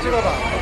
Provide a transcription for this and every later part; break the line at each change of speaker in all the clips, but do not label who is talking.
찍어봐.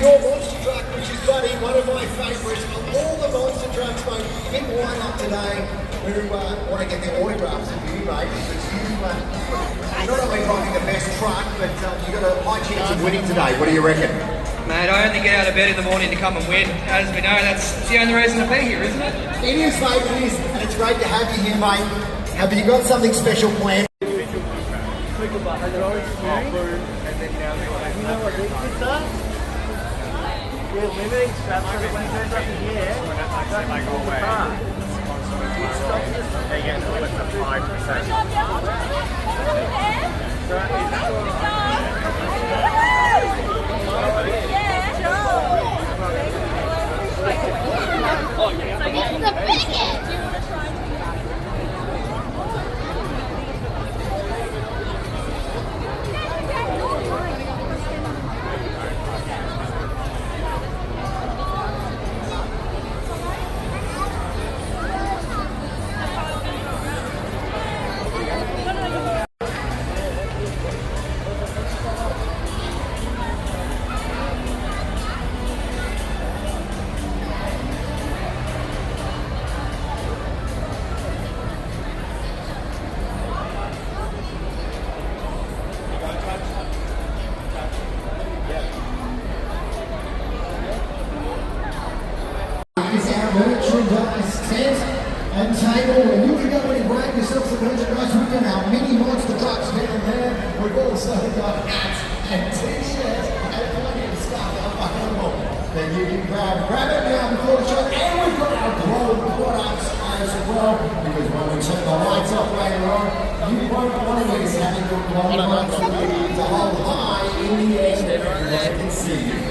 Your monster truck, which is bloody one of my favourites of all the monster trucks, mate. Big line-up today. We want to get the autographs of you, mate, because you not only driving the best truck, but you've got a high chance of winning today. What do you reckon?
Mate, I only get out of bed in the morning to come and win. As we know, that's the only reason to be here, isn't it?
It is, mate, it is. And it's great to have you here, mate. Have you got something special planned?
Click a button, and then now you know what these bits are? We're limiting straps so that when it goes up in the air, don't like all the car. They get a little bit of 5%.
Merchandise tent and table, and you can go and grab yourself some merchandise. We've got our mini monster trucks down there. We've also got hats and t-shirts and plenty of stuff available that you can grab it now before the show. And we've got our glowing products as well, because when we turn the lights off later on, you won't want to miss having your glowing lights to hold high in the air. Everyone can see you.